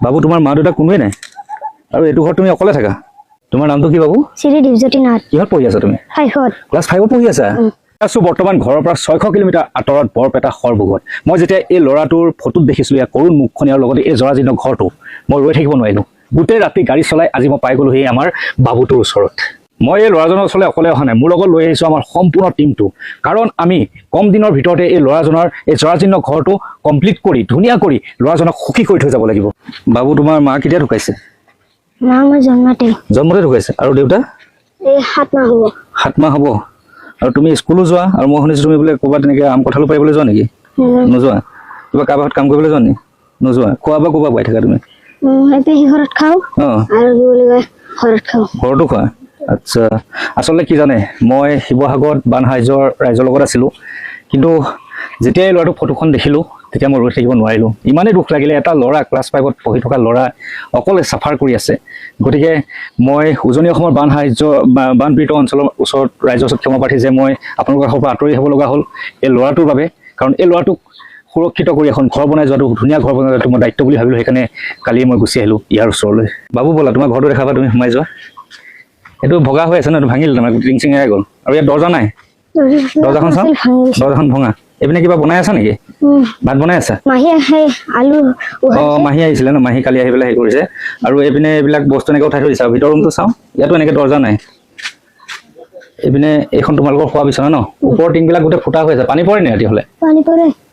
বাবু তোমাৰ মা দেউতা কোনোৱে নাই আৰু এইটো ঘৰত তুমি অকলে থাকা তোমাৰ নামটো কি বাবু শ্ৰী দিৱজ্যোতি নাথ কিহত পঢ়ি আছা তুমি হাইহত ক্লাছ 5 পঢ়ি আছা আছো বৰ্তমান ঘৰৰ পৰা 600 কিলোমিটাৰ আঁতৰত বৰপেটা সৰভোগত মই যেতিয়া এই ল'ৰাটোৰ ফটোত দেখিছিলো ইয়াৰ কৰুণ মুখখনি আৰু লগতে এই জৰাজীৰ্ণ ঘৰটো মই ৰৈ থাকিব নোৱাৰিলো গোটেই ৰাতি গাড়ী চলাই আজি মই পাই গলো সেই আমাৰ বাবুটোৰ ওচৰত মই এই ল'ৰাজনৰ ওচৰলৈ অকলে অহা নাই মোৰ লগত লৈ আহিছো আমাৰ সম্পূৰ্ণ টিমটো কাৰণ আমি কম দিনৰ ভিতৰতে এই ল'ৰাজনৰ এই জৰাজীৰ্ণ ঘৰটো কমপ্লিট কৰি ধুনীয়া কৰি ল'ৰাজনক সুখী কৰি থৈ যাব লাগিব বাবু তোমাৰ মা কেতিয়া ঢুকাইছে মা মই জন্মতে ঢুকাইছে আৰু দেউতা এই 7 মাহ হ'ব 7 মাহ হ'ব আৰু তুমি স্কুলো যোৱা আৰু মই শুনিছো তুমি বোলে ক'ৰবাত তেনেকৈ আম কঁঠালো পাৰিবলৈ যোৱা নেকি নোযোৱা কিবা কাৰোবাৰ কাম কৰিবলৈ যোৱা নেকি নোযোৱা খোৱা বা ক'ৰবাত পাই থাকা তুমি এতিয়া ঘৰত খাওঁ আৰু কি বুলি কয় ঘৰত খাওঁ ঘৰতো খোৱা আচ্ছা আচলতে কি জানে মই শিৱসাগৰত বান ৰাইজৰ লগত আছিলোঁ কিন্তু যেতিয়া এই ল'ৰাটোৰ ফটোখন দেখিলোঁ তেতিয়া মই ৰৈ থাকিব নোৱাৰিলোঁ ইমানেই দুখ লাগিলে এটা ল'ৰা ক্লাছ 5ত পঢ়ি থকা ল'ৰা অকলে চাফাৰ কৰি আছে গতিকে মই উজনি অসমৰ বানপীড়িত অঞ্চলৰ ওচৰত ৰাইজৰ ওচৰত ক্ষমা প্ৰাৰ্থী যে মই আপোনালোকৰ ঘৰৰ পৰা আঁতৰি হ'ব লগা হ'ল এই ল'ৰাটোৰ বাবে কাৰণ এই ল'ৰাটোক সুৰক্ষিত কৰি এখন ঘৰ বনাই যোৱাটো ধুনীয়া ঘৰ বনাই যোৱাটো মই দায়িত্ব বুলি ভাবিলোঁ সেইকাৰণে কালি মই গুচি আহিলোঁ ইয়াৰ ওচৰলৈ বাবু ব'লা তোমাৰ ঘৰটো দেখাবা তুমি সোমাই যোৱা এইটো ভগা হৈ আছে ন এইটো ভাঙিল তাৰমানে টিং চিং এৰাই গ'ল আৰু ইয়াত দৰ্জা নাই দৰ্জাখন চাওঁ দৰ্জাখন ভঙা এইপিনে কিবা বনাই আছা নেকি ভাত বনাই আছা মাহী আহিছিলে ন মাহী কালি আহি পেলাই হেৰি কৰিছে আৰু এইপিনে এইবিলাক বস্তু এনেকৈ উঠাই থৈ দিছা ভিতৰ ৰুমটো চাওঁ ইয়াতো এনেকৈ দৰ্জা নাই এইপিনে এইখন তোমালোকৰ খোৱা বিচনা ন ওপৰৰ টিংবিলাক গোটেই ফুটা হৈ আছে পানী পৰে নে ৰাতি হ'লে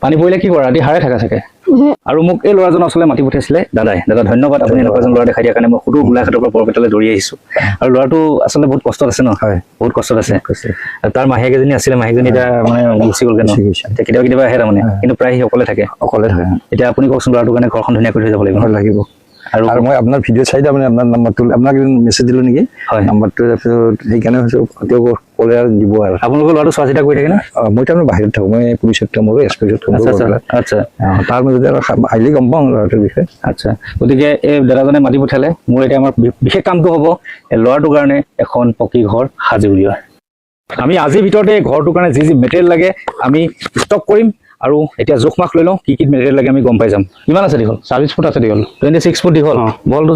পানী পৰিলে কি কৰা ৰাতি হাৰে থাকা চাগে আৰু মোক এই ল'ৰাজনৰ ওচৰলৈ মাতি পঠিয়াইছিলে দাদা ধন্যবাদ আপুনি এনেকুৱা এজন ল'ৰা দেখাই দিয়াৰ কাৰণে মই সুদূৰ গোলাঘাটৰ পৰা বৰপেটালৈ দৌৰি আহিছোঁ আৰু ল'ৰাটো আচলতে বহুত কষ্টত আছে ন হয় বহুত কষ্টত আছে আৰু তাৰ মাহীয়েক এজনী আছিলে মাহীজনী এতিয়া মানে গুচি গ'লগৈ ন এতিয়া কেতিয়াবা আহে তাৰমানে কিন্তু প্ৰায় সি অকলে থাকে এতিয়া আপুনি কওকচোন ল'ৰাটোৰ কাৰণে ঘৰখন ধুনীয়া কৰি থৈ যাব লাগিব আৰু মই আপোনাৰ ভিডিঅ' চাই তাৰমানে আপোনাৰ নাম্বাৰটো আপোনাক মেছেজ দিলোঁ নেকি হয় নাম্বাৰটো তাৰপিছত সেইকাৰণে তেওঁ ক'লে আৰু দিব আৰু আপোনালোকৰ ল'ৰাটো চোৱা চিতা কৰি থাকে না মই তাৰমানে বাহিৰত থাকোঁ মই পুলিচত কাম কৰোঁ এছপিছত কাম কৰোঁ আচ্ছা তাৰ মাজতে আৰু আহিলে গম পাওঁ ল'ৰাটোৰ বিষয়ে আচ্ছা গতিকে এই দাদাজনে মাতি পঠিয়ালে মোৰ এতিয়া আমাৰ বিশেষ কামটো হ'ব এই ল'ৰাটোৰ কাৰণে এখন পকী ঘৰ সাজি উলিওৱা আমি আজিৰ ভিতৰতে ঘৰটোৰ কাৰণে যি মেটেৰিয়েল লাগে আমি ষ্টক কৰিম আৰু এতিয়া জোখ মাখ লৈ লওঁ কি মেটেৰিয়েল লাগে আমি গম পাই যাম কিমান আছে দীঘল 40 ফুট আছে দীঘল 26 ফুট দীঘল বলটো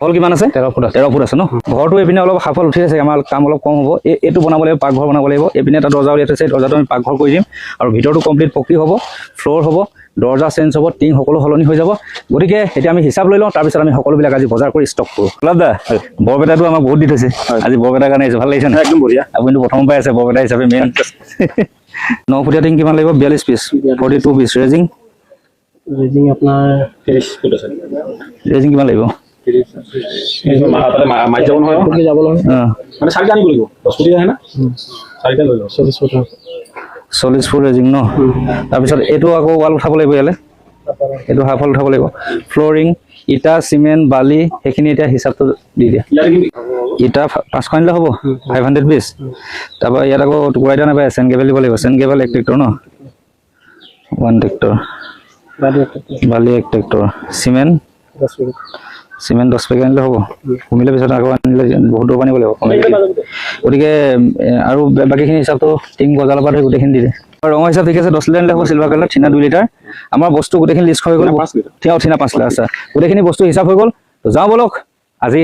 বল কিমান আছে 13 ফুট আছে ন ঘৰটো এইপিনে অলপ সাফল উঠি আছে আমাৰ কাম অলপ কম হ'ব এইটো বনাব লাগিব পাকঘৰ বনাব লাগিব এইপিনে এটা দৰ্জা উলিয়াই থৈছে দৰ্জাটো আমি পাকঘৰ কৰি দিম আৰু ভিতৰটো কমপ্লিট পকী হ'ব ফ্ল'ৰ হ'ব দৰ্জা চেঞ্জ হ'ব টিং সকলো সলনি হৈ যাব গতিকে এতিয়া আমি হিচাপ লৈ লওঁ তাৰপিছত আমি সকলোবিলাক আজি বজাৰ কৰি ষ্টক কৰোঁ লাভদা বৰপেটাটো আমাক বহুত দি থৈছে আজি বৰপেটাৰ কাৰণে আহিছে ভাল লাগিছে ন একদম বঢ়িয়া আপুনিতো প্ৰথম পাই আছে বৰপেটা হিচাপে মেইন 9 ফুটীয়া টিং কিমান লাগিব 42 পিচ 42 পিচ ৰেজিং আপোনাৰ 30 ফুট আছে ৰেজিং কিমান লাগিব 40 ফুট ৰেজিং ন তাৰপিছত এইটো আকৌ ৱাল উঠাব লাগিব ইয়ালৈ এইটো হাফ ৱাল উঠাব লাগিব ফ্ল'ৰিং ইটা চিমেণ্ট বালি সেইখিনি এতিয়া হিচাপটো দি দিয়া ইটা 500 আনিলে হ'ব 500 পিচ তাৰপৰা ইয়াত আকৌ টুকুৰা ইটা নাপায় চেন কেবল দিব লাগিব চেন কেবল 1 ট্ৰেক্টৰ ন 1 ট্ৰেক্টৰ বালি 1 ট্ৰেক্টৰ চিমেণ্ট 10 পেকেট আনিলে হ'ব কমিলে পিছত আকৌ আনিলে বহুত দূৰ আনিব লাগিব গতিকে আৰু বাকীখিনি হিচাপটো টিং গজালৰ পৰা ধৰি গোটেইখিনি দি দিয়ে ৰঙৰ হিচাপ ঠিক আছে 10 লিটাৰ আনিলে হ'ব চিলভাৰ কালাৰ থিনা 2 লিটাৰ আমাৰ বস্তু গোটেইখিনি লিষ্ট হৈ গ'ল থিনা 5 লিটাৰ আছে গোটেইখিনি বস্তু হিচাপ হৈ গ'ল যাওঁ বলক আজি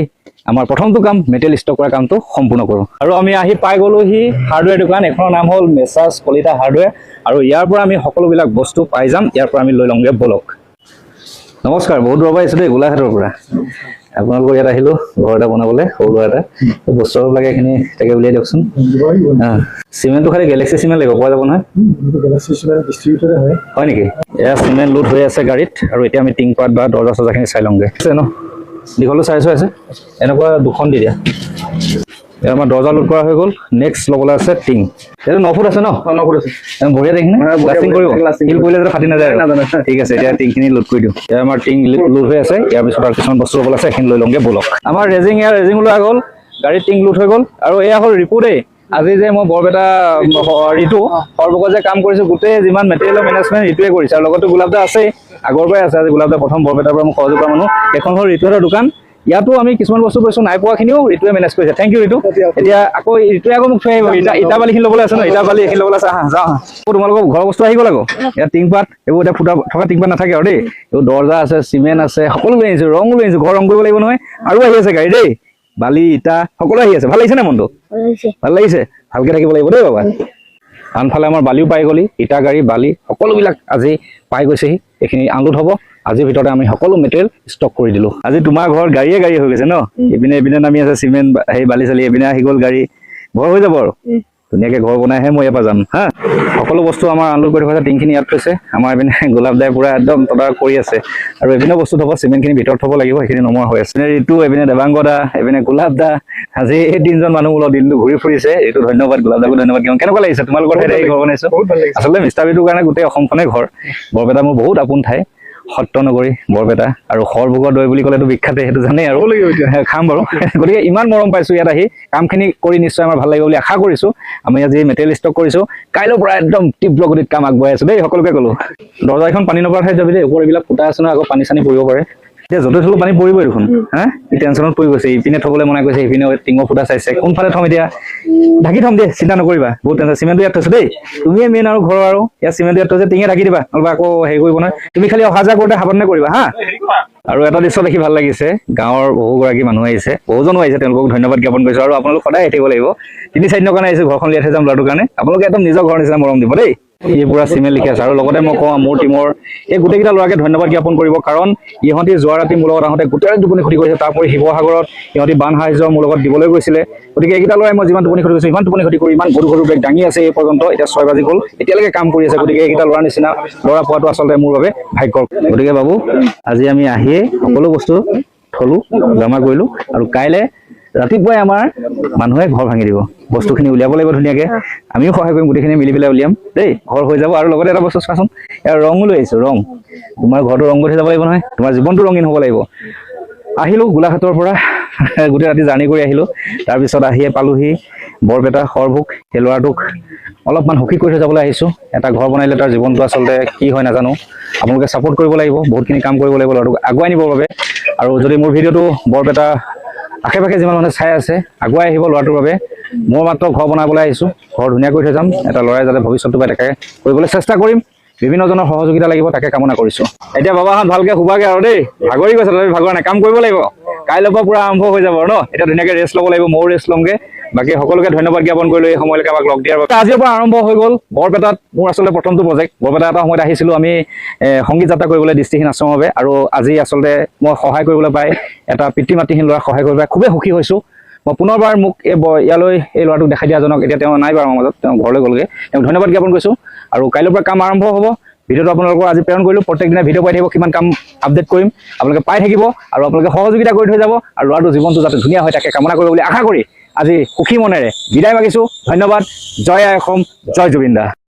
আমাৰ প্ৰথমটো কাম মেটেৰিয়েল ষ্টক কৰা কামটো সম্পূৰ্ণ কৰোঁ আৰু আমি আহি পাই গ'লোহি হাৰ্ডৱেৰ দোকান এখনৰ নাম হ'ল মেছাৰ্ছ কলিতা হাৰ্ডৱেৰ আৰু ইয়াৰ পৰা আমি সকলোবিলাক বস্তু পাই যাম ইয়াৰ পৰা আমি লৈ লওঁগৈ বলক নমস্কাৰ বহুত দূৰৰ পৰা আহিছোঁ দেই গোলাঘাটৰ পৰা আপোনালোকৰ ইয়াত আহিলোঁ ঘৰ এটা বনাবলৈ সৰু ল'ৰা এটা বস্তুবোৰ লাগে এইখিনি তাকে উলিয়াই দিয়কচোন চিমেণ্টটো খালি গেলেক্সি চিমেণ্ট লাগিব পোৱা যাব নহয় হয় নেকি এয়া চিমেণ্ট লোড হৈ আছে গাড়ীত আৰু এতিয়া আমি টিং পাত বা দৰ্জা চৰ্জাখিনি চাই লওঁগৈ আছে ন দীঘলো চাইজ হৈ আছে এনেকুৱা দুখন দি দিয়া এতিয়া আমাৰ দৰ্জা লোড কৰা হৈ গ'ল নেক্সট ল'বলৈ আছে টিং এইটো 9 ফুট আছে ন 9 ফুট আছে বঢ়িয়া টিংখিনি লাষ্টিং কৰিব শিল কৰিলে যাতে ফাটি নাযায় ঠিক আছে এতিয়া টিংখিনি লোড কৰি দিওঁ এতিয়া আমাৰ টিং লোড হৈ আছে ইয়াৰ পিছত আৰু কিছুমান বস্তু ল'বলৈ আছে সেইখিনি লৈ লওঁগৈ বলক আমাৰ ৰেজিং লোৱা গ'ল গাড়ীৰ টিং লোড হৈ গ'ল আৰু এয়া হ'ল ৰিপু দেই আজি যে মই বৰপেটা ঋতু সৰ্বকত যে কাম কৰিছোঁ গোটেই যিমান মেটেৰিয়েলৰ মেনেজমেণ্ট ঋতুৱে কৰিছে আৰু লগতো গোলাপদা আছেই আগৰ পৰাই আছে আজি গোলাপদা প্ৰথম বৰপেটাৰ পৰা মোক সহযোগ কৰা মানুহ এখন হ'ল ঋতুহঁতৰ দোকান ইয়াতো আমি কিছুমান বস্তু পাইছোঁ নাই পোৱাখিনিও ঋতুৱে মেনেজ কৰিছে থেংক ইউ ঋতু এতিয়া আকৌ ঋতুৱে আকৌ মোক থৈ আহিব ইটা বালিখিনি ল'বলৈ আছে ন ইটা বালি এইখিনি ল'বলৈ আছে আহা যাওঁ তোমালোকৰ ঘৰৰ বস্তু আহি গ'ল আকৌ ইয়াত টিংপাত এইবোৰ এতিয়া ফুটা থকা টিংপাত নাথাকে আৰু দেই এইবোৰ দৰ্জা আছে চিমেণ্ট আছে সকলো লৈ আহিছোঁ ৰঙো লৈ আহিছোঁ ঘৰ ৰং কৰিব লাগিব নহয় আৰু আহি আছে গাড়ী দেই বালি ইটা সকলো আহি আছে ভাল লাগিছে নে মনটো ভাল লাগিছে ভালকে থাকিব লাগিব দেই বাবা আনফালে আমাৰ বালিও পাই গ'লি ইটা গাড়ী বালি সকলোবিলাক আজি পাই গৈছেহি এইখিনি আনলোড হ'ব আজিৰ ভিতৰতে আমি সকলো মেটেৰিয়েল ষ্টক কৰি দিলোঁ আজি তোমাৰ ঘৰ গাড়ীয়ে গাড়ী হৈ গৈছে ন এইপিনে নামি আছে চিমেণ্ট সেই বালি চালি এইপিনে আহি গ'ল গাড়ী ঘৰ হৈ যাব আৰু ধুনীয়াকৈ ঘৰ বনাইহে মই ইয়াৰ পৰা যাম হা সকলো বস্তু আমাৰ আনলোড কৰি থৈছে টিংখিনি ইয়াত থৈছে আমাৰ এইপিনে গোলাপ দাই পূৰা একদম তদাৰক কৰি আছে আৰু এইপিনে বস্তু থ'ব চিমেণ্টখিনি ভিতৰত থ'ব লাগিব সেইখিনি নমোৱা হৈ আছে ঋতু এইপিনে দেৱাংগ দা এইপিনে গোলাপ দা আজি এই তিনিজন মানুহ ওলাই দিনটো ঘূৰি ফুৰিছে এইটো ধন্যবাদ গোলাপ দাকো ধন্যবাদ কেনেকুৱা লাগিছে তোমালোকৰ ঠাইত এই ঘৰ বনাইছো আচলতে মিষ্টাৰ বিটোৰ কাৰণে গোটেই অসমখনে ঘৰ বৰপেটা মোৰ বহুত আপোন ঠাই সত্ৰনগৰী বৰপেটা আৰু সৰভোগৰ দৈ বুলি ক'লেতো বিখ্যাতে সেইটো জানেই আৰু খাম বাৰু গতিকে ইমান মৰম পাইছোঁ ইয়াত আহি কামখিনি কৰি নিশ্চয় আমাৰ ভাল লাগিব বুলি আশা কৰিছোঁ আমি আজি মেটেৰিয়েল ষ্টক কৰিছোঁ কাইলৈৰ পৰা একদম তীব্ৰ গতিত কাম আগবঢ়াই আছোঁ দেই সকলোকে ক'লোঁ দৰ্জাখন পানী নপৰা ঠাইত যাবি দেই ওপৰ এইবিলাক ফুটা আছে নহয় আকৌ পানী চানী পৰিব পাৰে এতিয়া য'তে থ'লেও পানী পৰিবই দেখোন হা ই টেনশ্যনত পৰি গৈছে ইপিনে থ'বলৈ মনা কৰিছে ইপিনে টিঙৰ ফুটা চাইছে কোনফালে থ'ম এতিয়া ঢাকি থ'ম দে চিন্তা নকৰিবা বহুত টেনশ্যন চিমেণ্টটো ইয়াত থৈছোঁ দেই তুমিয়ে মেইন আৰু ঘৰৰ আৰু ইয়াত চিমেণ্টটো ইয়াত থৈছে টিঙে ঢাকি দিবা নহ'বা আকৌ হেৰি কৰিব নহয় তুমি খালি অহা যোৱা কৰোঁতে সাৱধানে কৰিবা হা আৰু এটা দৃশ্য দেখি ভাল লাগিছে গাঁৱৰ বহুগৰাকী মানুহ আহিছে বহুজনো আহিছে তেওঁলোকক ধন্যবাদ জ্ঞাপন কৰিছোঁ আৰু আপোনালোক সদায় আহি থাকিব লাগিব 3-4 দিনৰ কাৰণে আহিছোঁ ঘৰখন লিয়াই থৈ যাম ল'ৰাটোৰ কাৰণে আপোনালোকে একদম নিজৰ ঘৰৰ নিচিনা মৰম দিব দেই এই পুৰা চিমেণ্ট লিখি আছে আৰু লগতে মই কওঁ মোৰ টীমৰ এই গোটেইকেইটা ল'ৰাকে ধন্যবাদ জ্ঞাপন কৰিব কাৰণ ইহঁতি যোৱা ৰাতি মোৰ লগত আহোঁতে গোটেই টোপনি ক্ষতি কৰিছে তাৰোপৰি শিৱসাগৰত ইহঁতি বান সাহায্য মোৰ লগত দিবলৈ গৈছিলে গতিকে এইকেইটা ল'ৰাই মই যিমান টোপনি ক্ষতি কৰিছোঁ ইমান টোপনি ক্ষতি কৰি ইমান গৰু গৰু বেগ দাঙি আছে এই পৰ্যন্ত এতিয়া 6 বাজি গ'ল এতিয়ালৈকে কাম কৰি আছে গতিকে এইকেইটা ল'ৰাৰ নিচিনা ল'ৰা পোৱাটো আচলতে মোৰ বাবে ভাগ্যৰ গতিকে বাবু আজি আমি আহিয়ে সকলো বস্তু থলোঁ জমা কৰিলোঁ আৰু কাইলৈ ৰাতিপুৱাই আমাৰ মানুহে ঘৰ ভাঙি দিব বস্তুখিনি উলিয়াব লাগিব ধুনীয়াকৈ আমিও সহায় কৰিম গোটেইখিনি মিলি পেলাই উলিয়াম দেই ঘৰ হৈ যাব আৰু লগতে এটা বস্তু চোৱাচোন ইয়াৰ ৰঙো লৈ আহিছোঁ ৰং তোমাৰ ঘৰটো ৰং কৰি যাব লাগিব নহয় তোমাৰ জীৱনটো ৰঙীন হ'ব লাগিব আহিলোঁ গোলাঘাটৰ পৰা গোটেই ৰাতি জাৰ্ণি কৰি আহিলোঁ তাৰপিছত আহিয়ে পালোহি বৰপেটা সৰভোগ সেই ল'ৰাটোক অলপমান সুখী কৰি থৈ যাবলৈ আহিছোঁ এটা ঘৰ বনাইলে তাৰ জীৱনটো আচলতে কি হয় নাজানো আপোনালোকে ছাপোৰ্ট কৰিব লাগিব বহুতখিনি কাম কৰিব লাগিব ল'ৰাটোক আগুৱাই নিবৰ বাবে আৰু যদি মোৰ ভিডিঅ'টো বৰপেটা আশে পাশে যিমান মানুহে চাই আছে আগুৱাই আহিব ল'ৰাটোৰ বাবে মই মাত্ৰ ঘৰ বনাবলৈ আহিছোঁ ঘৰ ধুনীয়া কৰি থৈ যাম এটা ল'ৰাই যাতে ভৱিষ্যতটো পাই তাকে কৰিবলৈ চেষ্টা কৰিম বিভিন্নজনৰ সহযোগিতা লাগিব তাকে কামনা কৰিছোঁ এতিয়া বাবাহঁত ভালকৈ শুবাগে আৰু দেই ভাগৰি গৈছে তথাপি ভাগৰ নাই কাম কৰিব লাগিব কাইলৈৰ পৰা পূৰা আৰম্ভ হৈ যাব আৰু ন এতিয়া ধুনীয়াকৈ ৰেষ্ট ল'ব লাগিব ময়ো ৰেষ্ট ল'মগৈ বাকী সকলোকে ধন্যবাদ জ্ঞাপন কৰিলোঁ এই সময়লৈকে আমাক লগ দিয়াৰ বাবে আজিৰ পৰা আৰম্ভ হৈ গ'ল বৰপেটাত মোৰ আচলতে প্ৰথমটো প্ৰজেক্ট বৰপেটা এটা সময়ত আহিছিলোঁ আমি সংগীত যাত্ৰা কৰিবলৈ দৃষ্টিহীন আশ্ৰমৰ বাবে আৰু আজি আচলতে মই সহায় কৰিবলৈ পাই এটা পিতৃ মাতৃহীন ল'ৰাক সহায় কৰিবলৈ পাই খুবেই সুখী হৈছোঁ মই পুনৰবাৰ মোক ইয়ালৈ এই ল'ৰাটোক দেখাই দিয়াজনক এতিয়া তেওঁ নাই বাৰু আমাৰ মাজত তেওঁ ঘৰলৈ গ'লগৈ তেওঁক ধন্যবাদ জ্ঞাপন কৰিছোঁ আৰু কাইলৈৰ পৰা কাম আৰম্ভ হ'ব ভিডিঅ'টো আপোনালোকৰ আজি প্ৰেৰণ কৰিলোঁ প্ৰত্যেক দিনা ভিডিঅ' পাই থাকিব কিমান কাম আপডেট কৰিম আপোনালোকে পাই থাকিব আৰু আপোনালোকে সহযোগিতা কৰি থৈ যাব আৰু ল'ৰাটোৰ জীৱনটো যাতে ধুনীয়া হয় তাকে কামনা কৰিব বুলি আশা কৰি আজি সুখী মনেৰে বিদায় মাগিছোঁ ধন্যবাদ জয় আই অসম জয় জুবিন দা।